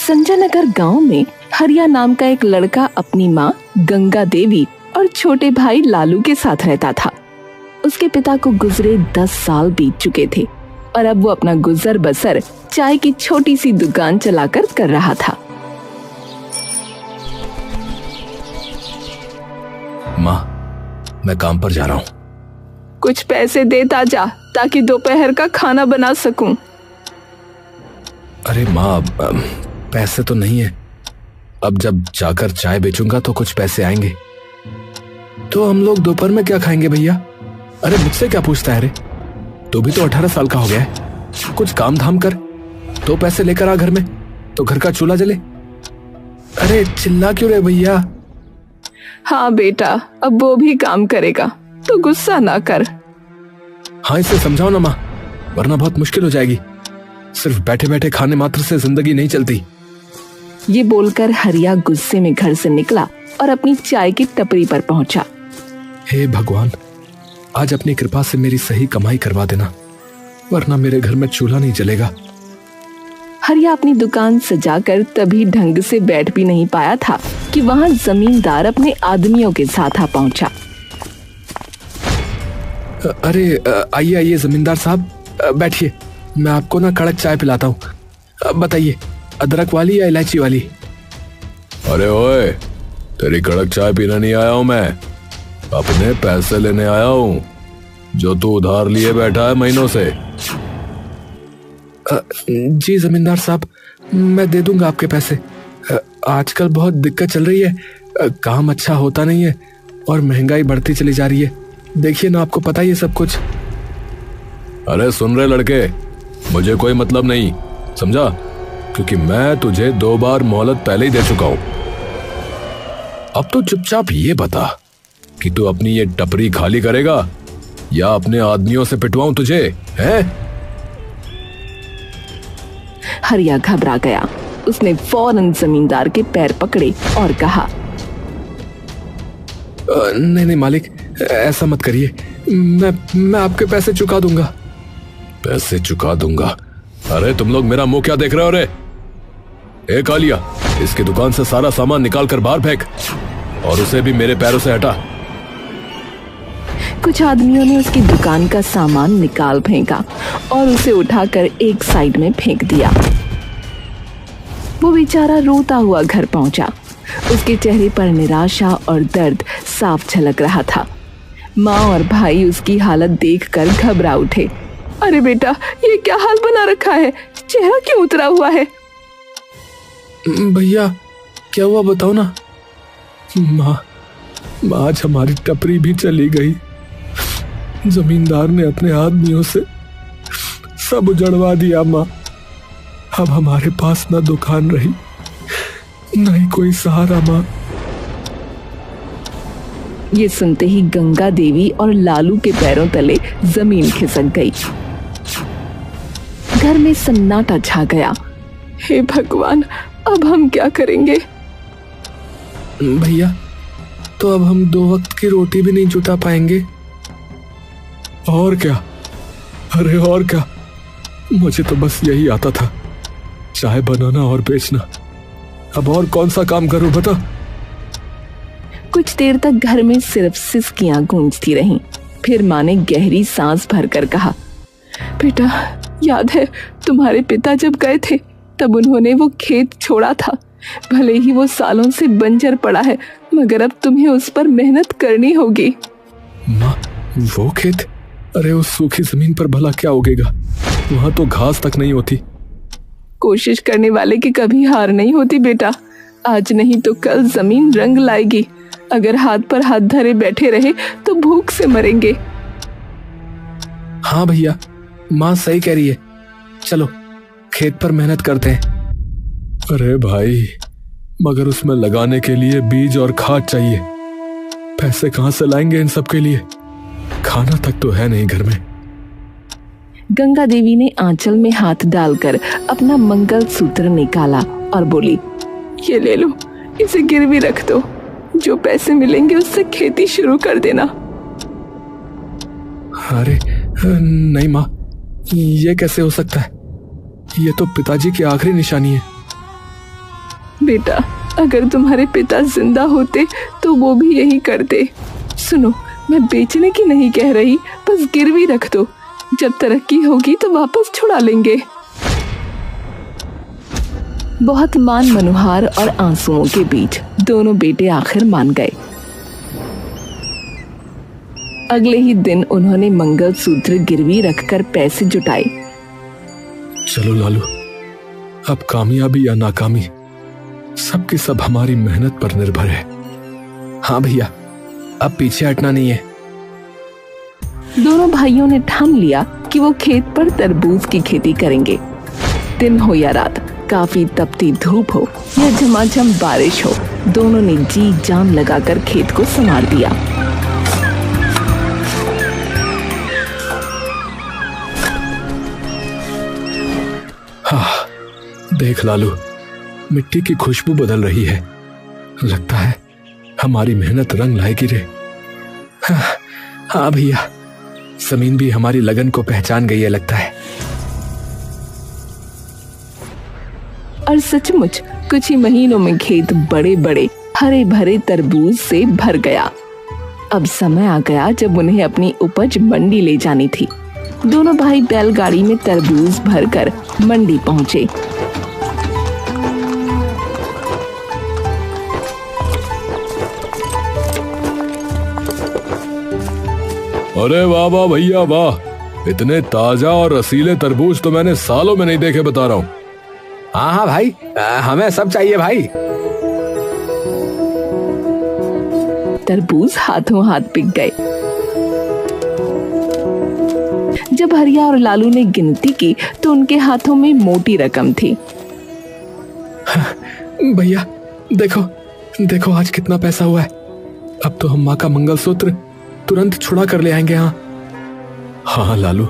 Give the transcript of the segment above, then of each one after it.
संजय नगर गांव में हरिया नाम का एक लड़का अपनी माँ गंगा देवी और छोटे भाई लालू के साथ रहता था। उसके पिता को गुजरे 10 साल बीत चुके थे और अब वो अपना गुजर बसर चाय की छोटी सी दुकान चलाकर कर रहा था। माँ, मैं काम पर जा रहा हूँ। कुछ पैसे देता जा ताकि दोपहर का खाना बना सकूं। अरे माँ, पैसे तो नहीं है। अब जब जाकर चाय बेचूंगा तो कुछ पैसे आएंगे। तो हम लोग दोपहर में क्या खाएंगे भैया? अरे मुझसे क्या पूछता है रे? तू भी तो 18 साल का हो गया है। कुछ काम धाम कर तो पैसे लेकर आ घर में, तो घर का चूल्हा जले। अरे चिल्ला क्यों रे भैया? हाँ बेटा, अब वो भी काम करेगा तो गुस्सा ना कर। हाँ, इसे समझाओ ना माँ, वरना बहुत मुश्किल हो जाएगी। सिर्फ बैठे बैठे खाने मात्र से जिंदगी नहीं चलती। ये बोलकर हरिया गुस्से में घर से निकला और अपनी चाय की टपरी पर पहुंचा। हे भगवान, आज अपनी कृपा से मेरी सही कमाई करवा देना, वरना मेरे घर में चूल्हा नहीं जलेगा। हरिया अपनी दुकान सजाकर तभी ढंग से बैठ भी नहीं पाया था कि वहां जमींदार अपने आदमियों के साथ आ पहुंचा। अरे आइए आइए जमींदार साहब, बैठिए। मैं आपको ना कड़क चाय पिलाता हूँ। बताइए, अदरक वाली या इलायची वाली? अरे ओए, तेरी कड़क चाय पीने नहीं आया हूँ मैं, अपने पैसे लेने आया हूँ जो तू उधार लिए बैठा है महीनों से। जी जमींदार साहब, मैं दे दूंगा आपके पैसे। आजकल बहुत दिक्कत चल रही है, काम अच्छा होता नहीं है और महंगाई बढ़ती चली जा रही है। देखिए ना, आपको पता ही है सब कुछ। अरे सुन रहे लड़के, मुझे कोई मतलब नहीं, समझा? क्योंकि मैं तुझे 2 बार मोहलत पहले ही दे चुका हूं। अब तो चुपचाप ये बता कि तू अपनी ये टपरी खाली करेगा या अपने आदमियों से पिटवाऊं तुझे, हैं? हरिया घबरा गया। उसने फौरन जमींदार के पैर पकड़े और कहा, नहीं नहीं मालिक, ऐसा मत करिए। मैं आपके पैसे चुका दूंगा। पैसे चुका दूंगा? अरे तुम लोग मेरा मुंह क्या देख रहे हो रे? ए कालिया, इसकी दुकान से सारा सामान निकाल कर बाहर फेंक और उसे भी मेरे पैरों से हटा। कुछ आदमियों ने उसकी दुकान का सामान निकाल फेंका और उसे उठाकर एक साइड में फेंक दिया। वो बेचारा रोता हुआ घर पहुंचा। उसके चेहरे पर निराशा और दर्द साफ झलक रहा था। माँ और भाई उसकी हालत देखकर घबरा उठे। अरे बेटा, ये क्या हाल बना रखा है? चेहरा क्यों उतरा हुआ है? भैया क्या हुआ बताओ ना। माँ, आज हमारी टपरी भी चली गई। जमींदार ने अपने आदमियों से सब उजड़वा दिया माँ। अब हमारे पास ना दुकान रही, नहीं कोई सहारा माँ। ये सुनते ही गंगा देवी और लालू के पैरों तले जमीन खिसक गई। घर में सन्नाटा छा गया। हे भगवान, अब हम क्या करेंगे? भैया, तो अब हम 2 वक्त की रोटी भी नहीं जुटा पाएंगे। और क्या? अरे और क्या, मुझे तो बस यही आता था, चाय बनाना और बेचना। अब और कौन सा काम करूं बता? कुछ देर तक घर में सिर्फ सिसकियां गूंजती रहीं। फिर माँ ने गहरी सांस भरकर कहा, बेटा, याद है तुम्हारे पिता जब गए थे तब उन्होंने वो खेत छोड़ा था। भले ही वो सालों से बंजर पड़ा है, मगर अब तुम्हें उस पर मेहनत करनी होगी। माँ, वो खेत? अरे उस सूखी जमीन पर भला क्या उगेगा? वहां तो घास तक नहीं होती। कोशिश करने वाले की कभी हार नहीं होती बेटा। आज नहीं तो कल जमीन रंग लाएगी। अगर हाथ पर हाथ धरे बैठे रहे तो भूख से मरेंगे। हाँ भैया, माँ सही कह रही है। चलो खेत पर मेहनत करते हैं। अरे भाई, मगर उसमें लगाने के लिए बीज और खाद चाहिए। पैसे कहाँ से लाएंगे इन सब के लिए? खाना तक तो है नहीं घर में। गंगा देवी ने आंचल में हाथ डालकर अपना मंगल सूत्र निकाला और बोली, ये ले लो, इसे गिरवी रख दो। जो पैसे मिलेंगे उससे खेती शुरू कर देना। अरे नहीं माँ, ये कैसे हो सकता है? ये तो पिताजी की आखिरी निशानी है। बेटा, अगर तुम्हारे पिता जिंदा होते तो वो भी यही करते। सुनो, मैं बेचने की नहीं कह रही, बस गिरवी रख दो, जब तरक्की होगी तो वापस छुड़ा लेंगे। बहुत मान मनोहार और आंसुओं के बीच दोनों बेटे आखिर मान गए। अगले ही दिन उन्होंने मंगलसूत्र गिरवी रखकर पैसे जुटाए। चलो लालू, अब कामयाबी या नाकामी सबकी सब हमारी मेहनत पर निर्भर है। हाँ भैया, अब पीछे हटना नहीं है। दोनों भाइयों ने ठान लिया कि वो खेत पर तरबूज की खेती करेंगे। दिन हो या रात, काफी तपती धूप हो या झमाझम बारिश हो, दोनों ने जी जान लगाकर खेत को संवार दिया। हाँ, देख लालू, मिट्टी की खुशबू बदल रही है। लगता है हमारी मेहनत रंग लाएगी रे। हाँ भैया, जमीन भी हमारी लगन को पहचान गई है लगता है। और सचमुच कुछ ही महीनों में खेत बड़े बड़े हरे भरे तरबूज से भर गया। अब समय आ गया जब उन्हें अपनी उपज मंडी ले जानी थी। दोनों भाई बैलगाड़ी में तरबूज भरकर मंडी पहुंचे। अरे वाह वाह भैया वाह, इतने ताजा और रसीले तरबूज तो मैंने सालों में नहीं देखे, बता रहा हूँ। हाँ हाँ भाई, हमें सब चाहिए भाई। तरबूज हाथों हाथ बिक गए। जब हरिया और लालू ने गिनती की तो उनके हाथों में मोटी रकम थी। भैया देखो देखो, आज कितना पैसा हुआ है। अब तो हम माँ का मंगलसूत्र तुरंत छुड़ा कर ले आएंगे। हाँ लालू,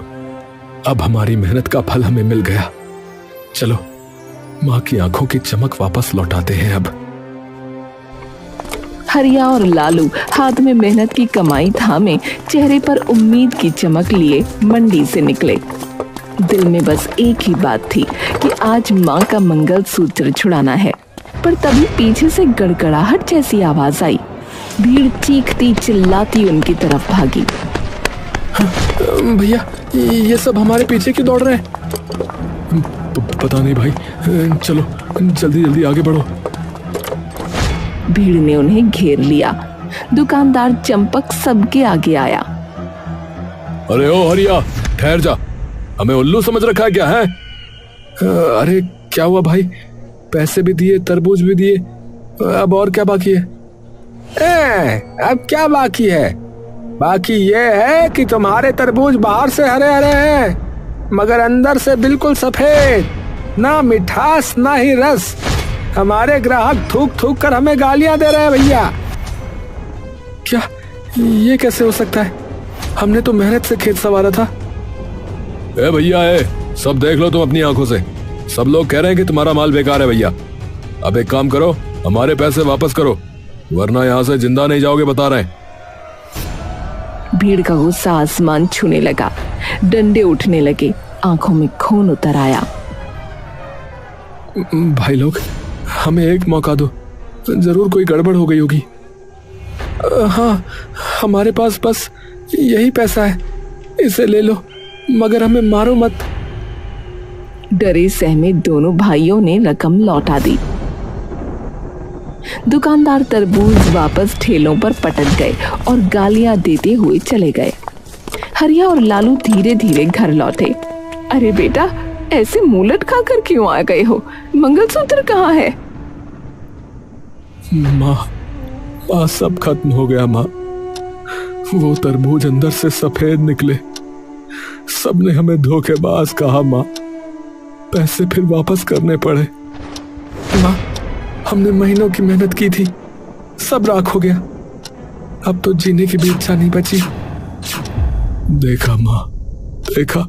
अब हमारी मेहनत का फल हमें मिल गया। चलो माँ की आंखों की चमक वापस लौटाते हैं। अब हरिया और लालू हाथ में मेहनत की कमाई थामे, चेहरे पर उम्मीद की चमक लिए मंडी से निकले। दिल में बस एक ही बात थी कि आज माँ का मंगलसूत्र छुड़ाना है। पर तभी पीछे से गड़गड़ाहट जैसी आवाज आई। भीड़ चीखती चिल्लाती उनकी तरफ भागी। भैया, ये सब हमारे पीछे क्यों दौड़ रहे हैं? पता नहीं भाई, चलो जल्दी जल्दी आगे बढ़ो। भीड़ ने उन्हें घेर लिया। दुकानदार चंपक सबके आगे आया। अरे ओ हरिया, ठहर जा, हमें उल्लू समझ रखा है क्या है? अरे क्या हुआ भाई, पैसे भी दिए, तरबूज भी दिए, अब और क्या बाकी है? अब क्या बाकी है? बाकी ये है कि तुम्हारे तरबूज बाहर से हरे हरे हैं मगर अंदर से बिल्कुल सफेद, ना मिठास ना ही रस। हमारे ग्राहक थूक थूक कर हमें गालियां दे रहे हैं भैया। क्या ये कैसे हो सकता है? हमने तो मेहनत से खेत संवारा था। ए भैया, सब देख लो तुम अपनी आंखों से। सब लोग कह रहे हैं कि तुम्हारा माल बेकार है भैया। अब एक काम करो, हमारे पैसे वापस करो, वरना यहाँ से जिंदा नहीं जाओगे, बता रहे हैं। भीड़ का गुस्सा आसमान छूने लगा। डंडे उठने लगे, आंखों में खून उतर आया। भाई लोग, हमें एक मौका दो, जरूर कोई गड़बड़ हो गई होगी। हाँ, हमारे पास बस यही पैसा है, इसे ले लो, मगर हमें मारो मत। डरे सहमे दोनों भाइयों ने रकम लौटा दी। दुकानदार तरबूज वापस ठेलों पर पटक गए और गालियां देते हुए चले गए। हरिया और लालू धीरे धीरे घर लौटे। अरे बेटा, ऐसे मुंह लटका कर क्यों आ गए हो? मंगलसूत्र कहाँ है? माँ, सब खत्म हो गया माँ। वो तरबूज अंदर से सफेद निकले। सबने हमें धोखेबाज कहा माँ। पैसे फिर वापस करने पड़े। माँ, हमने महीनों की मेहनत की थी, सब राख हो गया। अब तो जीने की भी इच्छा नहीं बची। देखा माँ, देखा,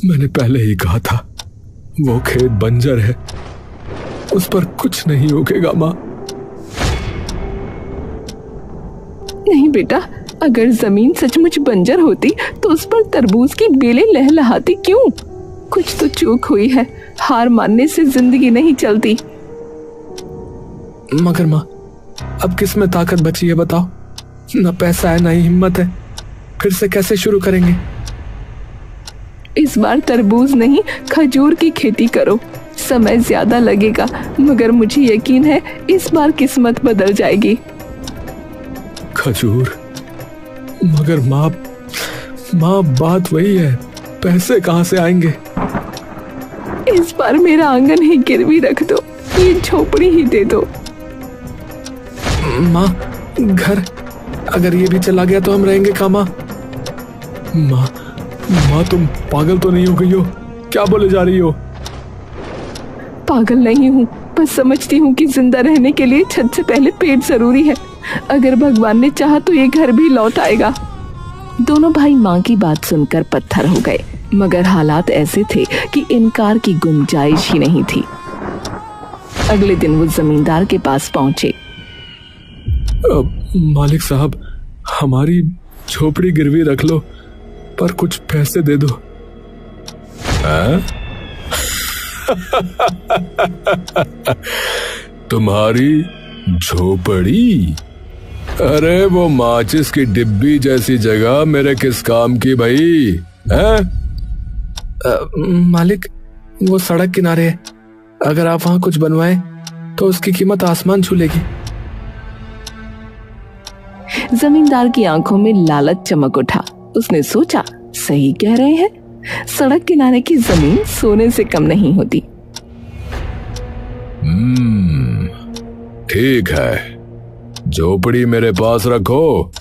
मैंने पहले ही कहा था, वो खेत बंजर है, उस पर कुछ नहीं उगेगा माँ। नहीं बेटा, अगर जमीन सचमुच बंजर होती तो उस पर तरबूज की बेलें लहलहाती क्यों? कुछ तो चूक हुई है, हार मानने से जिंदगी नहीं चलती। मगर माँ, अब किस में ताकत बची है बताओ? ना पैसा है ना ही हिम्मत है। फिर से कैसे शुरू करेंगे? इस बार तरबूज नहीं, खजूर की खेती करो। समय ज्यादा लगेगा, मगर मुझे यकीन है इस बार किस्मत बदल जाएगी। खजूर? मगर माँ, बात वही है, पैसे कहाँ से आएंगे? इस बार मेरा आंगन ही गिरवी रख दो, ये झोपड़ी ही दे दो। माँ, घर अगर ये भी चला गया तो हम रहेंगे कहाँ माँ? माँ तुम पागल तो नहीं हो गई हो? क्या बोले जा रही हो? पागल नहीं हूँ, बस समझती हूँ कि जिंदा रहने के लिए छत से पहले पेट जरूरी है। अगर भगवान ने चाहा तो ये घर भी लौट आएगा। दोनों भाई माँ की बात सुनकर पत्थर हो गए, मगर हालात ऐसे थे कि इनकार की गुंजाइश ही नहीं थी। अगले दिन वो जमींदार के पास पहुंचे। मालिक साहब, हमारी झोपड़ी गिरवी रख लो, पर कुछ पैसे दे दो। तुम्हारी झोपड़ी? अरे वो माचिस की डिब्बी जैसी जगह मेरे किस काम की भाई? मालिक, वो सड़क किनारे है, अगर आप वहां कुछ बनवाएं तो उसकी कीमत आसमान छू लेगी। जमींदार की आंखों में लालच चमक उठा। उसने सोचा, सही कह रहे हैं, सड़क किनारे की जमीन सोने से कम नहीं होती। ठीक है, झोपड़ी मेरे पास रखो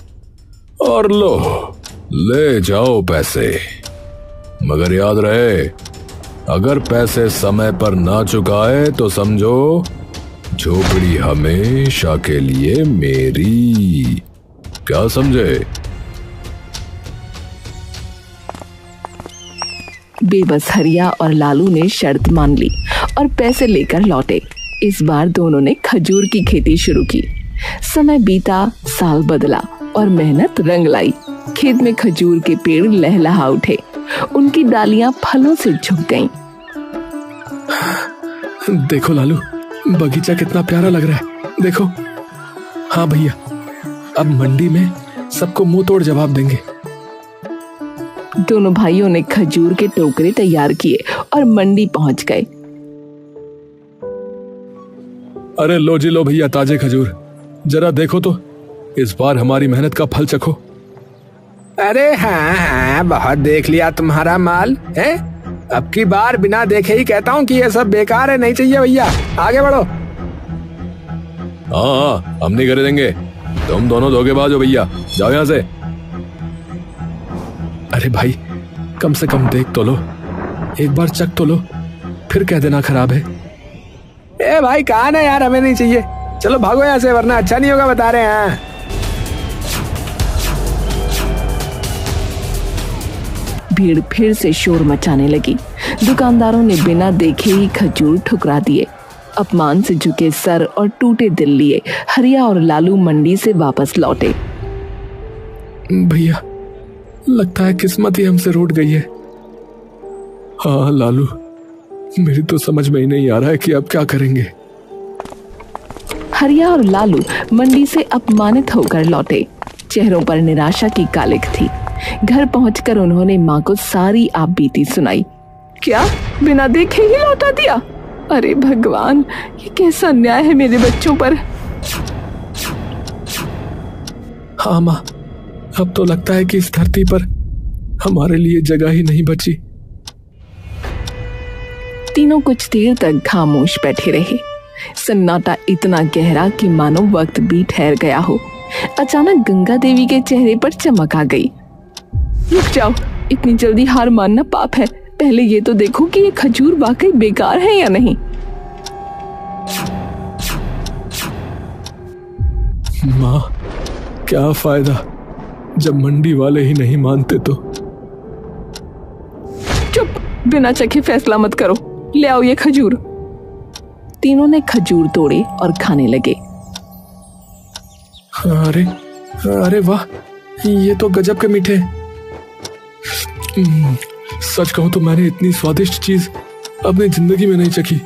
और लो, ले जाओ पैसे। मगर याद रहे, अगर पैसे समय पर ना चुकाए तो समझो झोपड़ी हमेशा के लिए मेरी। क्या समझे? बेबस हरिया और लालू ने शर्त मान ली और पैसे लेकर लौटे। इस बार दोनों ने खजूर की खेती शुरू की। समय बीता, साल बदला और मेहनत रंग लाई। खेत में खजूर के पेड़ लहलहा उठे, उनकी डालियां फलों से झुक गईं। देखो लालू, बगीचा कितना प्यारा लग रहा है, देखो। हाँ भैया, अब मंडी में सबको मुंह तोड़ जवाब देंगे। दोनों भाइयों ने खजूर के टोकरे तैयार किए और मंडी पहुंच गए। अरे लो जी लो भैया, ताजे खजूर, जरा देखो तो, इस बार हमारी मेहनत का फल चखो। अरे हाँ, बहुत देख लिया तुम्हारा माल है। अब की बार बिना देखे ही कहता हूँ कि ये सब बेकार है, नहीं चाहिए भैया, आगे बढ़ो। हाँ, हम नहीं करे देंगे, तुम दोनों धोखेबाज हो भैया, जाओ यहाँ से। अरे भाई, कम से कम देख तो लो, एक बार चख तो लो, फिर कह देना खराब है। ए भाई, कहाँ ना यार, हमें नहीं चाहिए, चलो भागो यहाँ से, वरना अच्छा नहीं होगा, बता रहे हैं। भीड़ फिर से शोर मचाने लगी। दुकानदारों ने बिना देखे ही खजूर ठुकरा दिए। अपमान से झुके सर और टूटे दिल लिए हरिया और लालू मंडी से वापस लौटे। भैया, लगता है किस्मत ही हमसे रूठ गई है। हाँ लालू, मेरी तो समझ में ही नहीं आ रहा है कि अब क्या करेंगे। हरिया और लालू मंडी से अपमानित होकर लौटे। चेहरों पर निराशा की कालिख थी। घर पहुंचकर उन्होंने माँ को सारी आप बीती सुनाई। क्या, बिना देखे ही लौटा दिया? अरे भगवान, ये कैसा अन्याय है मेरे बच्चों पर। हाँ माँ, अब तो लगता है कि इस धरती पर हमारे लिए जगह ही नहीं बची। तीनों कुछ देर तक खामोश बैठे रहे। सन्नाटा इतना गहरा कि मानो वक्त भी ठहर गया हो। अचानक गंगा देवी के चेहरे पर चमक आ गई। रुक जाओ, इतनी जल्दी हार मानना पाप है। पहले ये तो देखो कि ये खजूर वाकई बेकार है या नहीं। माँ, क्या फायदा जब मंडी वाले ही नहीं मानते तो। चुप, बिना चखे फैसला मत करो, ले आओ ये खजूर। तीनों ने खजूर तोड़े और खाने लगे। अरे अरे वाह, ये तो गजब के मीठे। सच कहूं तो मैंने इतनी स्वादिष्ट चीज अपनी जिंदगी में नहीं चखी।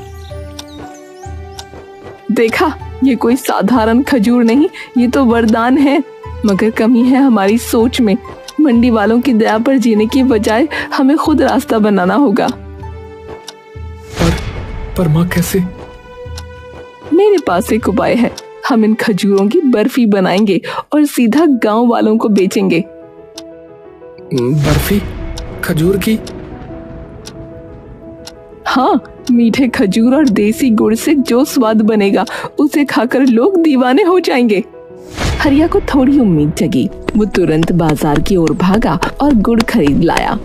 देखा, ये कोई साधारण खजूर नहीं, ये तो वरदान है। मगर कमी है हमारी सोच में। मंडी वालों की दया पर जीने की बजाय हमें खुद रास्ता बनाना होगा। पर माँ कैसे? मेरे पास एक उपाय है। हम इन खजूरों की बर्फी बनाएंगे और सीधा गांव वालों को बेचेंगे। बर्फी खजूर की? हाँ, मीठे खजूर और देसी गुड़ से जो स्वाद बनेगा उसे खाकर लोग दीवाने हो जाएंगे। हरिया को थोड़ी उम्मीद जगी। वो तुरंत बाजार की ओर भागा और गुड़ खरीद लाया।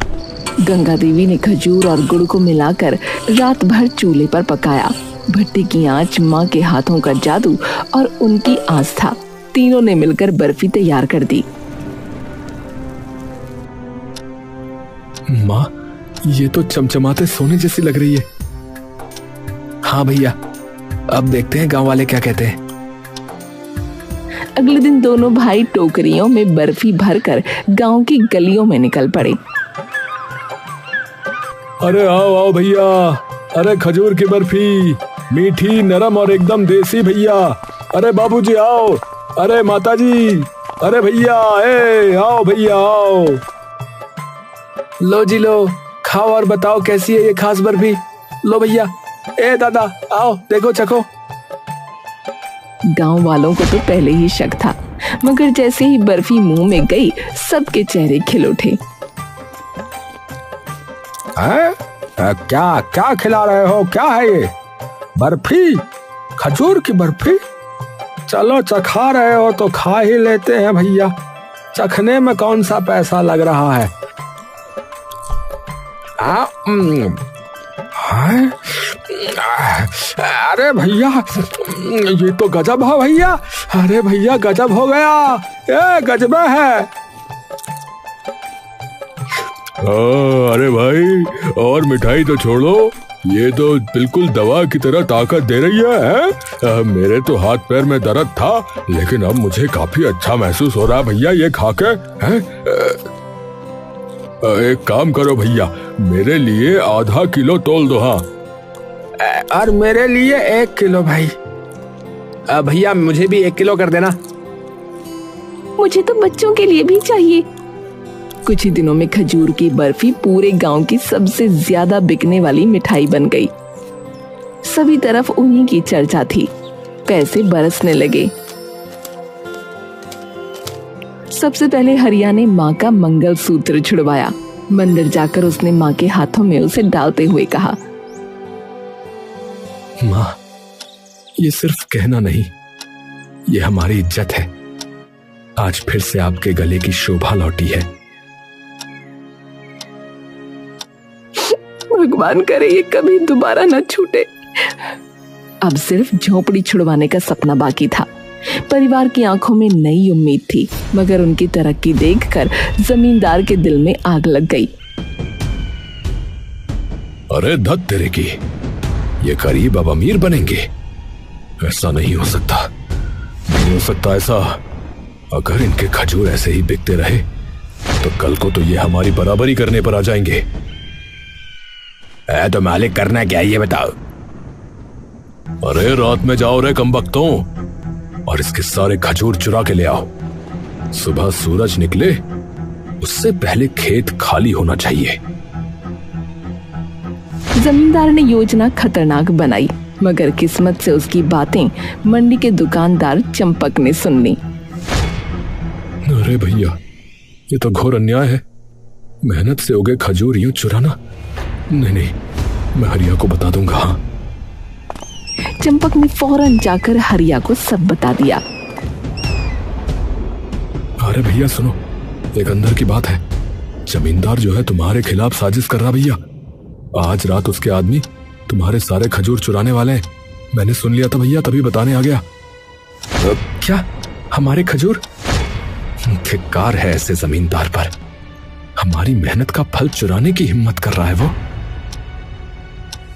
गंगा देवी ने खजूर और गुड़ को मिलाकर रात भर चूल्हे पर पकाया। भट्टी की आंच, माँ के हाथों का जादू और उनकी आस्था, तीनों ने मिलकर बर्फी तैयार कर दी। माँ, ये तो चमचमाते सोने जैसी लग रही है। हाँ भैया, अब देखते हैं गांव वाले क्या कहते हैं। अगले दिन दोनों भाई टोकरियों में बर्फी भरकर गांव की गलियों में निकल पड़े। अरे आओ आओ भैया, अरे खजूर की बर्फी, मीठी, नरम और एकदम देसी भैया। अरे बाबूजी आओ, अरे माताजी, अरे भैया, आओ भैया आओ। लो जी लो, खाओ और बताओ कैसी है ये खास बर्फी। लो भैया, दादा आओ देखो चखो। गांव वालों को तो पहले ही शक था, मगर जैसे ही बर्फी मुंह में गई सबके चेहरे खिल उठे। क्या क्या खिला रहे हो? क्या है ये? बर्फी? खजूर की बर्फी? चलो चखा रहे हो तो खा ही लेते हैं भैया। चखने में कौन सा पैसा लग रहा है? अरे भैया, ये तो गजब है भैया। अरे भैया गजब हो गया, ये गजब है। अरे भाई, और मिठाई तो छोड़ो, ये तो बिल्कुल दवा की तरह ताकत दे रही है। मेरे तो हाथ पैर में दर्द था, लेकिन अब मुझे काफी अच्छा महसूस हो रहा है भैया ये खाकर। एक काम करो भैया, मेरे लिए आधा किलो तोल दो। हाँ, और मेरे लिए 1 किलो भाई। भैया मुझे भी 1 किलो कर देना। मुझे तो बच्चों के लिए भी चाहिए। कुछ ही दिनों में खजूर की बर्फी पूरे गांव की सबसे ज्यादा बिकने वाली मिठाई बन गई। सभी तरफ उन्हीं की चर्चा थी। पैसे बरसने लगे। सबसे पहले हरिया ने माँ का मंगलसूत्र छुड़वाया। मंदिर जाकर उसने माँ के हाथों में उसे डालते हुए कहा, माँ, ये सिर्फ कहना नहीं, ये हमारी इज्जत है। आज फिर से आपके गले की शोभा लौटी है। भगवान करे ये कभी दोबारा न छूटे। अब सिर्फ झोपड़ी छुड़वाने का सपना बाकी था। परिवार की आंखों में नई उम्मीद थी, मगर उनकी तरक्की देखकर जमींदार के दिल में आग लग गई। अरे धत तेरे की, ये गरीब अब अमीर बनेंगे? ऐसा नहीं हो सकता, नहीं हो सकता ऐसा। अगर इनके खजूर ऐसे ही बिकते रहे तो कल को तो ये हमारी बराबरी करने पर आ जाएंगे। तो मालिक करना क्या ये बताओ? अरे रात में जाओ रे कमबख्तों, और इसके सारे खजूर चुरा के ले आओ। सुबह सूरज निकले उससे पहले खेत खाली होना चाहिए। जमींदार ने योजना खतरनाक बनाई, मगर किस्मत से उसकी बातें मंडी के दुकानदार चंपक ने सुन ली। अरे भैया, ये तो घोर अन्याय है। मेहनत से उगे खजूर यूं चुराना? नहीं, मैं हरिया को बता दूंगा। हाँ। चंपक ने फौरन जाकर हरिया को सब बता दिया। अरे भैया सुनो, एक अंदर की बात है। जमींदार जो है तुम्हारे खिलाफ साजिश कर रहा भैया। आज रात उसके आदमी तुम्हारे सारे खजूर चुराने वाले हैं। मैंने सुन लिया था भैया, तभी बताने आ गया। क्या? हमारे खजूर? धिक्कार है ऐसे जमींदार पर। हमारी मेहनत का फल चुराने की हिम्मत कर रहा है वो।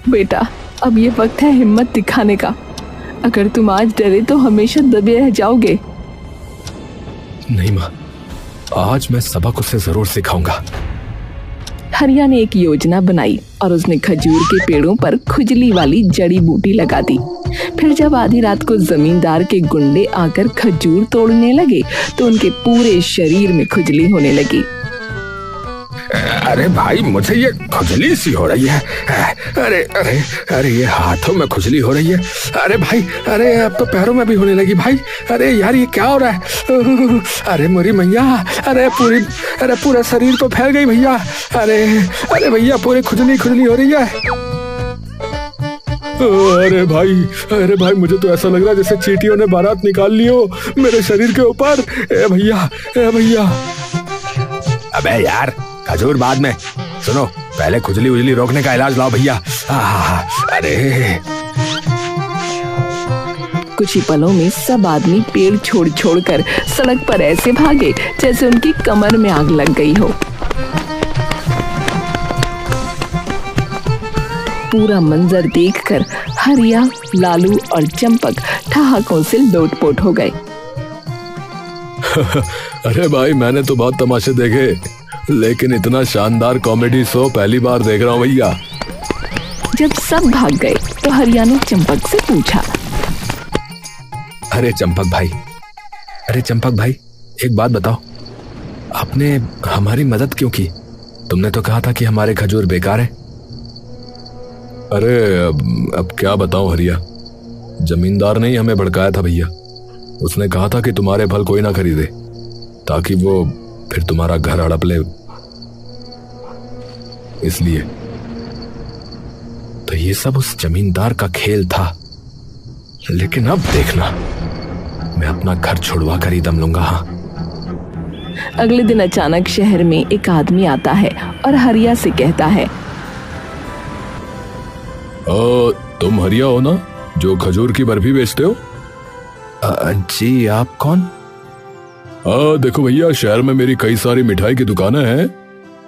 बेटा, अब ये वक्त है हिम्मत दिखाने का। अगर तुम आज डरे तो हमेशा दबे रह जाओगे। नहीं माँ, आज मैं सबक उसे जरूर सिखाऊंगा। हरिया ने एक योजना बनाई और उसने खजूर के पेड़ों पर खुजली वाली जड़ी बूटी लगा दी। फिर जब आधी रात को जमींदार के गुंडे आकर खजूर तोड़ने लगे तो उनके पूरे शरीर में खुजली होने लगी। अरे भाई, मुझे ये खुजली सी हो रही है। अरे अरे अरे, ये हाथों में खुजली हो रही है। अरे भाई, अरे अब तो पैरों में भी होने लगी भाई। अरे यार, ये क्या हो रहा है? अरे मेरी मैया, अरे पूरा शरीर तो फैल गई भैया। अरे अरे भैया, पूरी खुजली खुजली हो रही है। अरे भाई, मुझे तो ऐसा लग रहा है जैसे चींटियों ने बारात निकाल ली हो मेरे शरीर के ऊपर। ए भैया। अबे यार, खजूर बाद में, सुनो, पहले खुजली उजली रोकने का इलाज लाओ भैया। अरे कुछ ही पलों में सब आदमी पेड़ छोड़ कर सड़क पर ऐसे भागे जैसे उनकी कमर में आग लग गई हो। पूरा मंजर देखकर हरिया, लालू और चंपक ठहाकों से लोटपोट हो गए। अरे भाई, मैंने तो बहुत तमाशे देखे, लेकिन इतना शानदार कॉमेडी शो पहली बार देख रहा हूँ भैया। जब सब भाग गए तो हरिया ने चंपक से पूछा, अरे चंपक भाई, एक बात बताओ, आपने हमारी मदद क्यों की? तुमने तो कहा था कि हमारे खजूर बेकार है। अरे अब क्या बताऊं हरिया, जमींदार ने ही हमें भड़काया था भैया। उसने कहा था कि तुम्हारे फल कोई ना खरीदे, ताकि वो फिर तुम्हारा घर हड़प ले। इसलिए तो ये सब उस जमींदार का खेल था। लेकिन अब देखना, मैं अपना घर छुड़वा कर ही दम लूंगा। हाँ। अगले दिन अचानक शहर में एक आदमी आता है और हरिया से कहता है, तुम हरिया हो ना, जो खजूर की बर्फी बेचते हो? जी, आप कौन? देखो भैया, शहर में मेरी कई सारी मिठाई की दुकानें हैं,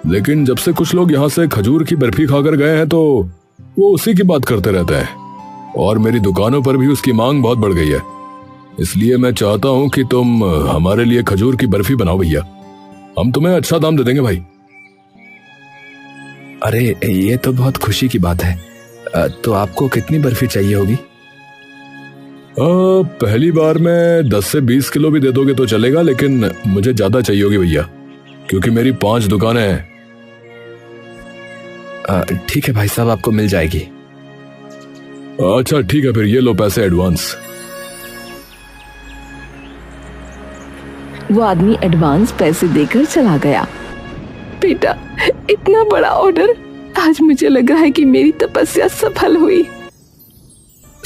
लेकिन जब से कुछ लोग यहाँ से खजूर की बर्फी खाकर गए हैं तो वो उसी की बात करते रहते हैं, और मेरी दुकानों पर भी उसकी मांग बहुत बढ़ गई है। इसलिए मैं चाहता हूँ कि तुम हमारे लिए खजूर की बर्फी बनाओ भैया। हम तुम्हें अच्छा दाम दे देंगे भाई। अरे ये तो बहुत खुशी की बात है। तो आपको कितनी बर्फी चाहिए होगी? पहली बार में 10 से 20 किलो भी दे दोगे तो चलेगा, लेकिन मुझे ज्यादा चाहिए होगी भैया, क्योंकि मेरी 5 दुकानें हैं। ठीक है भाई साहब, आपको मिल जाएगी। अच्छा ठीक है, फिर ये लो पैसे एडवांस। वो आदमी एडवांस पैसे देकर चला गया। बेटा, इतना बड़ा ऑर्डर, आज मुझे लग रहा है कि मेरी तपस्या सफल हुई।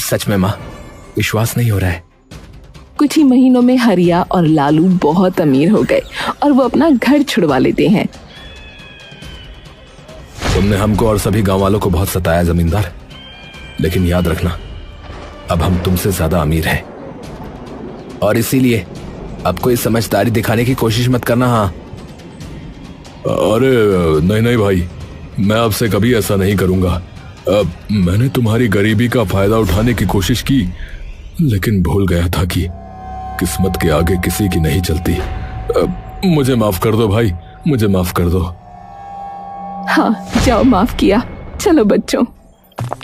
सच में माँ, विश्वास नहीं हो रहा है। कुछ ही महीनों में हरिया और लालू बहुत अमीर हो गए और वो अपना घर छुड़वा लेते हैं। तुमने हमको और सभी गांव वालों को बहुत सताया जमींदार, लेकिन याद रखना, अब हम तुमसे ज्यादा अमीर हैं, और इसीलिए अब कोई समझदारी दिखाने की कोशिश मत करना। हाँ। अरे नहीं भाई, मैं आपसे कभी ऐसा नहीं करूंगा। मैंने तुम्हारी गरीबी का फायदा उठाने की कोशिश की, लेकिन भूल गया था कि किस्मत के आगे किसी की नहीं चलती। मुझे माफ कर दो भाई, मुझे माफ कर दो। हाँ, जाओ, माफ किया। चलो बच्चों।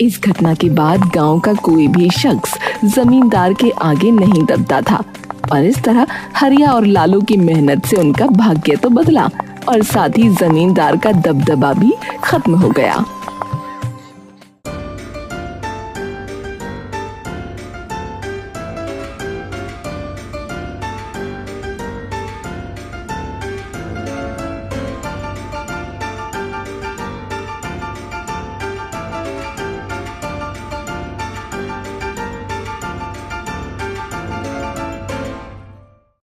इस घटना के बाद गांव का कोई भी शख्स जमींदार के आगे नहीं दबता था, और इस तरह हरिया और लालू की मेहनत से उनका भाग्य तो बदला और साथ ही जमींदार का दबदबा भी खत्म हो गया।